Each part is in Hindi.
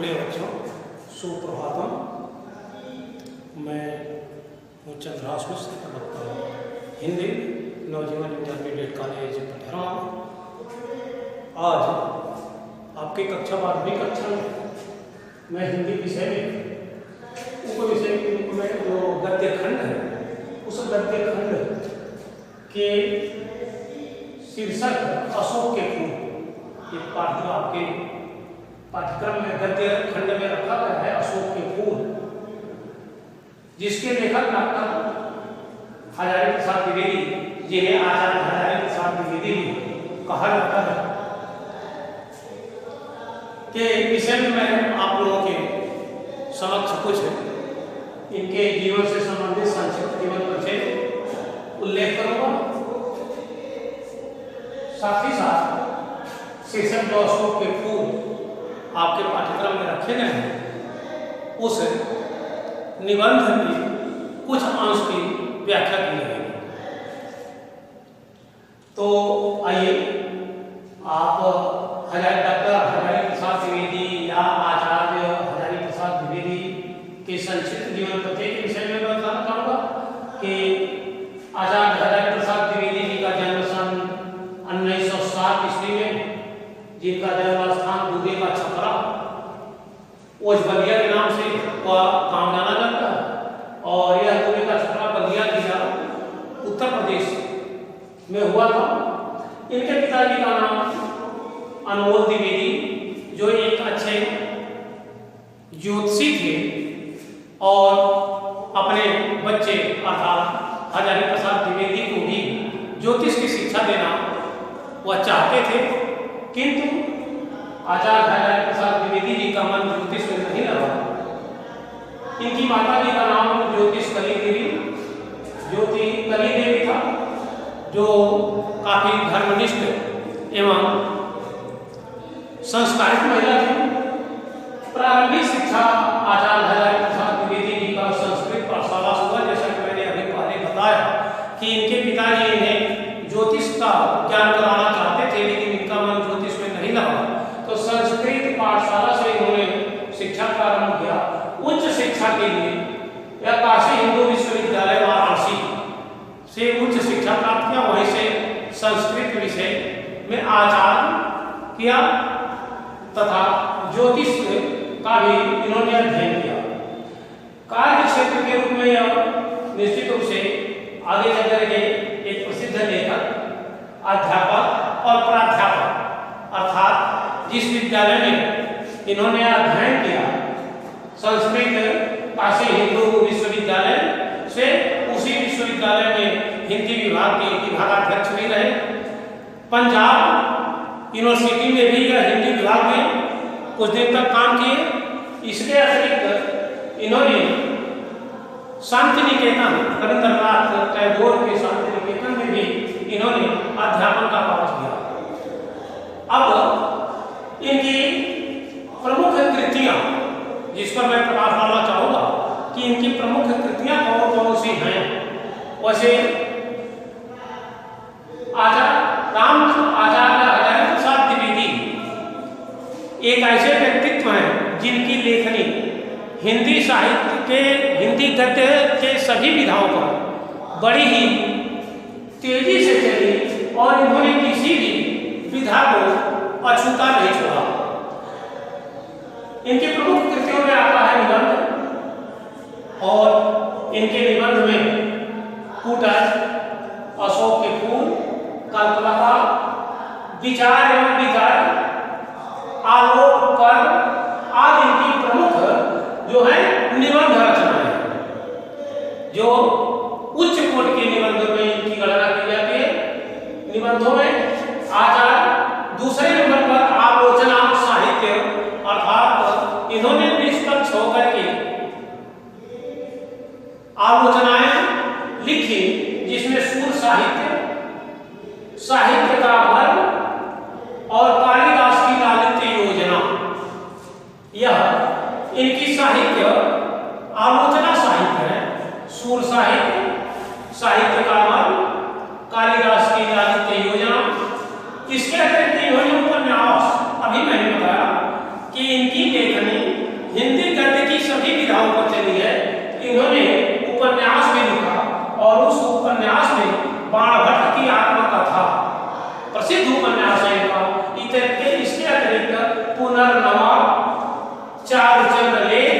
प्रिय बच्चों, सुप्रभातम। मैं चंद्रहास मिश्र वक्ता हिंदी नवजीवन इंटरमीडिएट कॉलेज पठरा। आज आपकी कक्षा 12वीं कक्षा में मैं हिंदी विषय में उप विषय के रूप में जो गद्य खंड है, उस गद्य खंड के शीर्षक अशोक के फूल, ये पाठ आपके पाठ्यक्रम में गद्य खंड में रखा गया है। अशोक के फूल, जिसके लेखक डॉक्टर हजारी प्रसाद द्विवेदी, जिन्हें आचार्य हजारी प्रसाद द्विवेदी कहा जाता है, के विषय में मैं आप लोगों के समक्ष कुछ इनके जीवन से संबंधित संक्षिप्त जीवन परिचय उल्लेख करूंगा। साथ ही साथ शीर्षक जो अशोक के फूल आपके पाठ्यक्रम में रखे गए हैं, उस निबंध की कुछ अंश की व्याख्या की जाएगी। तो आइए, आप डॉक्टर हजारी प्रसाद द्विवेदी या आचार्य हजारी प्रसाद द्विवेदी के संक्षिप्त जीवन परिचय के विषय में बताना चाहूँगा कि आचार्य हजारी प्रसाद द्विवेदी जी का जन्म सन 1907 ईस्वी में, जिनका जन्म स्थान दूधे का छपरा बलिया के नाम से काम जाना जाता है, और यह दूधे का छपरा बलिया जिला उत्तर प्रदेश में हुआ था। इनके पिताजी का नाम अनमोल द्विवेदी, जो एक अच्छे ज्योतिषी थे और अपने बच्चे अर्थात हजारी प्रसाद द्विवेदी को भी ज्योतिष की शिक्षा देना वह चाहते थे, किंतु आचार्य हजारी प्रसाद द्विवेदी जी का मन ज्योतिष में नहीं लगा। इनकी माता जी का नाम ज्योतिष कली देवी था, जो काफी धर्मनिष्ठ एवं संस्कारित महिला थी। प्रारंभिक शिक्षा आचार्य हजारी प्रसाद द्विवेदी जी का संस्कृत पाठशाला हुआ। जैसा कि मैंने अभी पहले बताया कि इनके पिताजी इन्हें ज्योतिष का ज्ञान कराना चाहते थे, लेकिन इनका मन ज्योतिष में नहीं लगा, तो संस्कृत पाठशाला से इन्होंने शिक्षा प्रारंभ किया। उच्च शिक्षा के लिए या काशी हिंदू विश्वविद्यालय वाराणसी से उच्च शिक्षा प्राप्त किया। वहीं से संस्कृत विषय में आचार्य किया तथा ज्योतिष का भी इन्होंने अध्ययन किया। कार्य क्षेत्र के रूप में यह निश्चित रूप से आगे चल करके एक प्रसिद्ध लेखक, अध्यापक और प्राध्यापक, अर्थात जिस विद्यालय में इन्होंने अध्ययन किया संस्कृत काशी हिंदू विश्वविद्यालय से, उसी विश्वविद्यालय में हिंदी विभाग के विभागाध्यक्ष भी रहे। पंजाब यूनिवर्सिटी में भी यह हिंदी विभाग में कुछ दिन तक काम किए। इसके अतिरिक्त इन्होंने शांति निकेतन, रविंद्रनाथ टैगोर के शांति निकेतन में भी इन्होंने अध्यापन का पाठ किया। अब इनकी प्रमुख कृतियां, जिस पर मैं प्रकाश डालना चाहूंगा कि इनकी प्रमुख कृतियां कौन कौन सी हैं। वैसे आचार्य हजारी प्रसाद द्विवेदी एक ऐसे व्यक्तित्व हैं जिनकी लेखनी हिंदी साहित्य के, हिंदी गद्य के सभी विधाओं पर बड़ी ही तेजी से चली और इन्होंने किसी भी विधा को अछूता नहीं छोड़ा। इनकी प्रमुख कृतियों में आता है निबंध, और इनके निबंध में कूटस्थ, अशोक के फूल, कल्पलता, विचार एवं विचार, आलोक, कर्म आदि इनकी प्रमुख जो है निबंध रचनाएं, जो उच्च कोटि के निबंधों में इनकी गणना की जाती है। निबंधों में आचार्य दूसरे नंबर पर आलोचना साहित्य, अर्थात इन्होंने निष्पक्ष होकर के आलोचनाएं लिखी, जिसमें सूर साहित्य, साहित्य का वर्ग और कालिदास की लालित्य योजना, यह इनकी साहित्य आलोचना साहित्य है। सूर साहित्य, साहित्य का वर्ग, कालिदास की लालित्य योजना। इसके अतिरिक्त इन्होंने उपन्यास, अभी मैंने बताया कि इनकी लेखनी हिंदी गद्य की सभी विधाओं पर चली है। इन्होंने उपन्यास भी लिखा और उस उपन्यास में बाणभट्ट की आत्मकथा प्रसिद्ध उपन्यास है इनका। इसके अतिरिक्त पुनर्नवा, चारुचंद्र लेख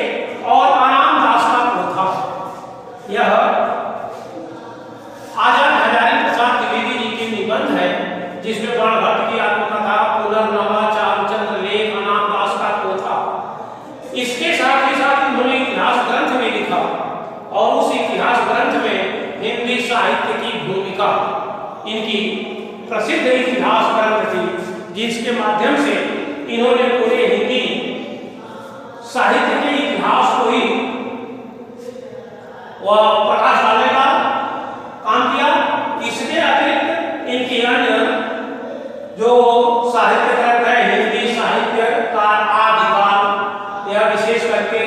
और आरामदास का पोथा। यह आचार्य हजारी प्रसाद द्विवेदी जी के निबंध है जिसमें बाणभट्ट की आत्मकथा, पुनर्नवा, चारुचंद्र लेख, आरामदास का पोथा। इसके साथ ही साथ इन्होंने इतिहास ग्रंथ में लिखा और उस इतिहास ग्रंथ में हिंदी साहित्य की भूमिका, इनकी प्रसिद्ध इतिहास ग्रंथ थी जिसके माध्यम से इन्होंने पूरे हिंदी साहित्य के इतिहास को ही प्रकाश डालने का काम किया। इसके अतिरिक्त इनकी अन्य जो साहित्य ग्रंथ है, हिंदी साहित्य का आदिकाल, यह विशेष करके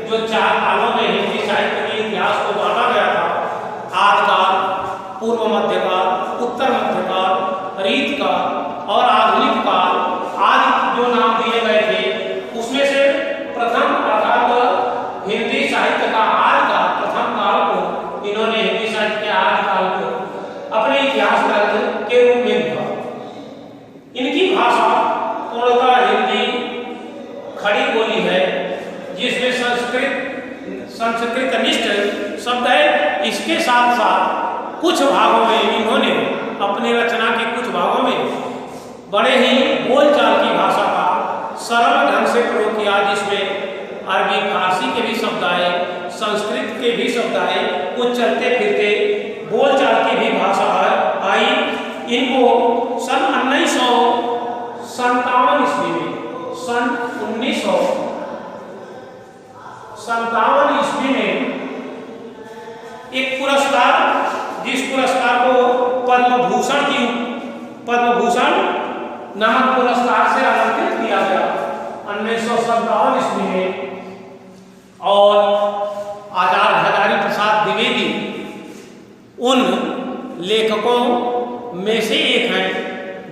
जो 4 कालों में हिंदी साहित्य के इतिहास को बांटा गया था, आदिकाल, पूर्व मध्यकाल, उत्तर मध्यकाल, रीतकाल और आधुनिक काल आदि जो नाम दिए गए थे, उसमें से प्रथम अर्थात हिंदी साहित्य का आदिकाल, प्रथम काल को इन्होंने हिंदी साहित्य के आदिकाल को अपने इतिहास ग्रंथ के रूप में लिखा। इनकी भाषा पूर्णतः हिंदी खड़ी बोली है जिसमें संस्कृत निष्ठ शब्द है। इसके साथ साथ कुछ भागों में इन्होंने अपनी रचना के कुछ भागों में बड़े ही बोलचाल की भाषा का सरल ढंग से प्रयोग किया, जिसमें अरबी, फारसी के भी शब्द आए, संस्कृत के भी शब्द आए, कुछ चलते फिरते बोलचाल की भी भाषा आई। इनको सन 1957 ईस्वी में, सन 1957 ईस्वी में एक पुरस्कार, जिस पुरस्कार को पद्मभूषण नामक पुरस्कार से अलंकृत किया गया 1957 ईस्वी में। और आचार्य हजारी प्रसाद द्विवेदी उन लेखकों में से एक हैं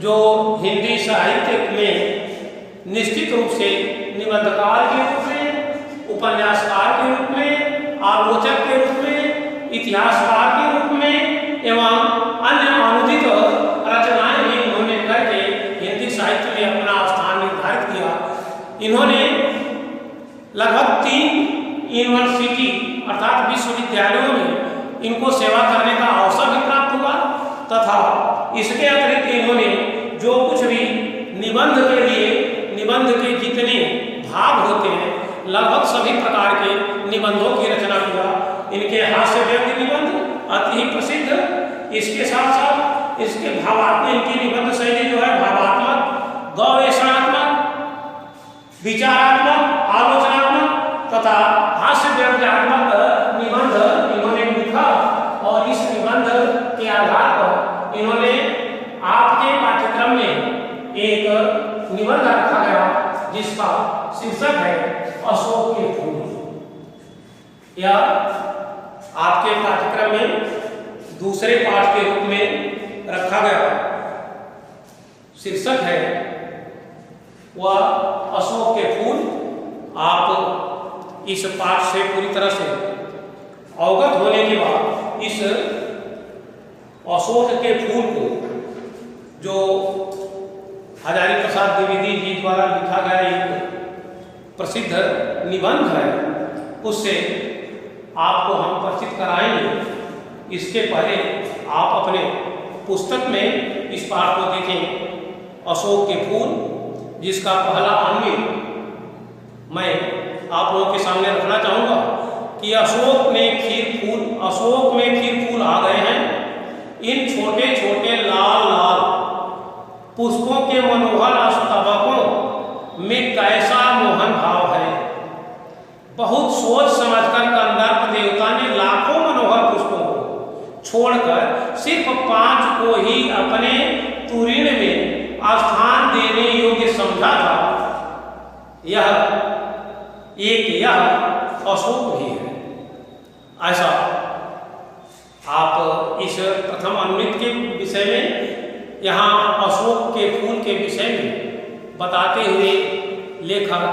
जो हिंदी साहित्य में निश्चित रूप से निबंधकार के रूप में, उपन्यासकार के रूप में, आलोचक के रूप में, इतिहासकार के रूप में एवं अन्य अनुदित रचनाएं भी इन्होंने करके हिंदी साहित्य में अपना स्थान निर्धारित किया। इन्होंने लगभग 3 यूनिवर्सिटी अर्थात विश्वविद्यालयों में इनको सेवा करने का अवसर भी प्राप्त हुआ तथा इसके अतिरिक्त इन्होंने जो कुछ भी निबंध के लिए, निबंध के जितने भाग होते हैं, लगभग सभी प्रकार के निबंधों की रचना किया। इनके हास्य व्यंग्य निबंध अति ही प्रसिद्ध। इसके साथ साथ इसके भावात्मक, इनकी निबंध शैली जो है भावात्मक, गवेषणात्मक, विचारात्मक, आलोचनात्मक तथा हास्य व्यंग्यात्मक निबंध इन्होंने लिखा और इस निबंध के आधार पर इन्होंने आपके पाठ्यक्रम में एक निबंध रखा गया जिसका शीर्षक है अशोक के फूल। यह आपके पाठ्यक्रम में दूसरे पाठ के रूप में रखा गया शीर्षक है वह अशोक के फूल। आप इस पाठ से पूरी तरह से अवगत होने के बाद इस अशोक के फूल को, जो हजारी प्रसाद द्विवेदी जी द्वारा लिखा गया एक प्रसिद्ध निबंध है, उससे आपको हम परिचित कराएंगे। इसके पहले आप अपने पुस्तक में इस पाठ को देखें, अशोक के फूल, जिसका पहला अन्वय मैं आप लोगों के सामने रखना चाहूँगा कि अशोक में खीर फूल आ गए हैं। इन छोटे छोटे लाल लाल पुष्पों के मनोहर स्तबकों में कैसा मोहन भाव है। बहुत सोच समझकर कंदर्प देवता ने लाखों मनोहर पुष्पों को छोड़कर सिर्फ 5 को ही अपने तुरीन में स्थान देने योग्य समझा था। यह अशोक भी है। ऐसा आप इस प्रथम अनुमित के विषय में, यहाँ अशोक के फूल के विषय में बताते हुए लेखक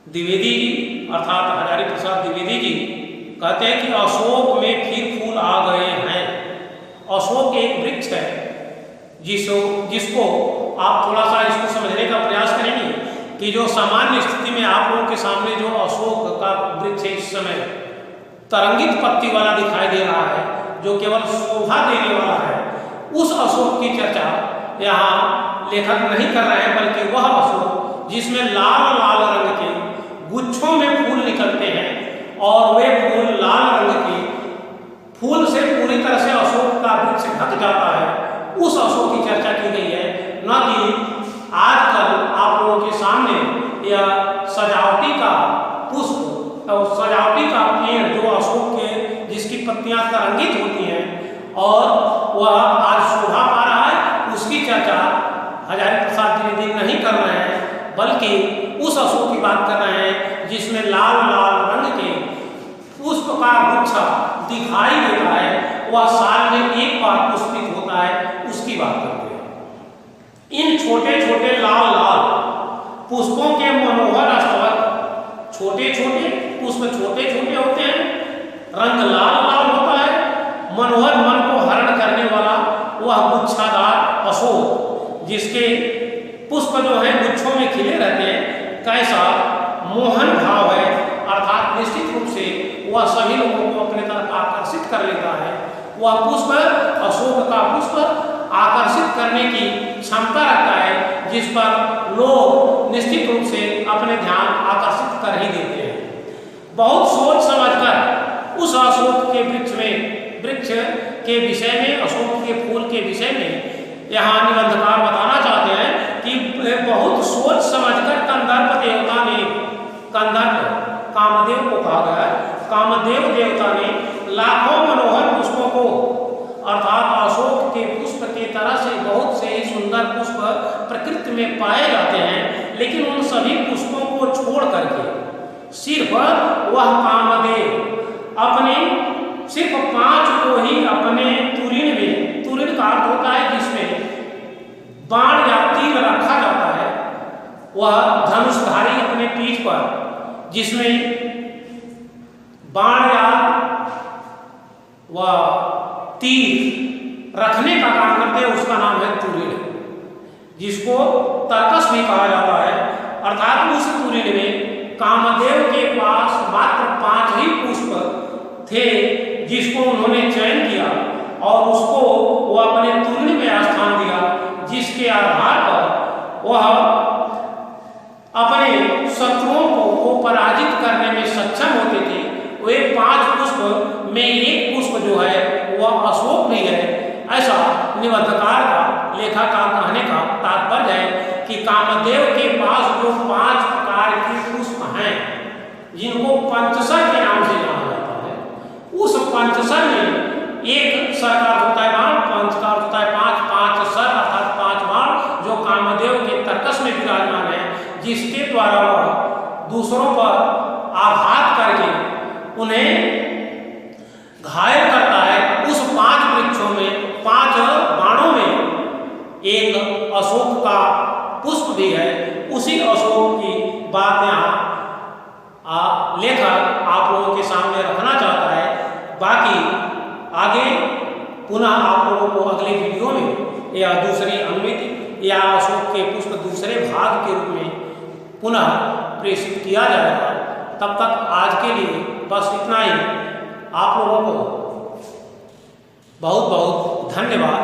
द्विवेदी जी अर्थात हजारी प्रसाद द्विवेदी जी कहते हैं कि अशोक में फिर फूल आ गए हैं। अशोक एक वृक्ष है जिसको आप थोड़ा सा इसको समझने का प्रयास करेंगे कि जो सामान्य स्थिति में आप लोगों के सामने जो अशोक का वृक्ष है इस समय तरंगित पत्ती वाला दिखाई दे रहा है, जो केवल शोभा देने वाला है, उस अशोक की चर्चा यहाँ लेखक नहीं कर रहे हैं, बल्कि वह अशोक जिसमें लाल लाल रंग के गुच्छों में फूल निकलते हैं और वे फूल लाल रंग के फूल से पूरी तरह से अशोक का वृक्ष ढक जाता है, उस अशोक की चर्चा की गई है। न कि आजकल आप लोगों के सामने यह सजावटी का पुष्प और सजावटी का पेड़ जो अशोक के जिसकी पत्तियां तरंगित होती हैं और वह आज शोभा पा रहा है, उसकी चर्चा हजारी प्रसाद द्विवेदी नहीं कर रहे हैं, बल्कि उस अशोक की बात कर रहे हैं जिसमें लाल लाल रंग के पुष्प का गुच्छा दिखाई देता है, वह साल में एक बार पुष्पित होता है, उसकी बात करते हैं। इन छोटे छोटे लाल लाल पुष्पों के मनोहर स्तर, छोटे छोटे पुष्प छोटे छोटे होते हैं, रंग लाल लाल होता है, मनोहर मन को हरण करने वाला वह गुच्छादार अशोक जिसके पुष्प जो है गुच्छों में खिले रहते हैं, कैसा मोहन भाव है, अर्थात निश्चित रूप से वह सभी लोगों को अपने तरफ आकर्षित कर लेता है। वह पुष्प अशोक का पुष्प आकर्षित करने की क्षमता रखता है, जिस पर लोग निश्चित रूप से अपने ध्यान आकर्षित कर ही देते हैं। बहुत सोच समझकर उस अशोक के वृक्ष के विषय में, अशोक के फूल के विषय में यहाँ निबंधकार बताना चाहते हैं कि बहुत सोच समझकर कंदर्प देवता ने, कंदर्प कामदेव को कहा गया, कामदेव देवता ने लाखों मनोहर पुष्पों को, अर्थात अशोक के पुष्प के तरह से बहुत से ही सुंदर पुष्प प्रकृति में पाए जाते हैं, लेकिन उन सभी पुष्पों को छोड़ करके सिर्फ वह कामदेव अपने सिर्फ 5 को ही अपने तुरीन में, तुरीन का अर्थ होता है जिसमें बाण या तीर रखा जाता है, वह धनुषधारी अपने पीठ पर जिसमें बाण या वह तीर रखने का काम करते हैं, उसका नाम है तुरीन, जिसको तर्कस भी कहा जाता है। अर्थात उस तुरीन में कामदेव के पास मात्र 5 ही पुष्प थे जिसको उन्होंने चयन किया और उसको वह अपने तुरीन में स्थान दिया, जिसके आधार पर वह अपने शत्रुओं को पराजित करने में सक्षम होते थे। वे 5 पुष्प में एक पुष्प जो है वह अशोक भी है, ऐसा निबंधकार का, लेखक का कहने का तात्पर्य है कि कामदेव के पास जो 5 प्रकार के पुष्प हैं जिनको पंचसर के नाम से जाना जाता है, उस पंचसर में एक सर का होता है बाण, पंच का होता है 5 सर अर्थात 5 बाण जो कामदेव के तर्कस में विराजमान है, जिसके द्वारा वह दूसरों पर आघात करके उन्हें घायल करता है। उस 5 वृक्षों में, 5 बाणों में एक अशोक का पुष्प भी है। उसी अशोक की बात यहाँ लेखक आप लोगों के सामने रखना चाहता है। बाकी आगे पुनः आप लोगों को अगले वीडियो में या दूसरी अनुमति या अशोक के पुष्प दूसरे भाग के रूप में पुनः प्रेषित किया जाएगा। तब तक आज के लिए बस इतना ही। आप लोगों को बहुत बहुत धन्यवाद।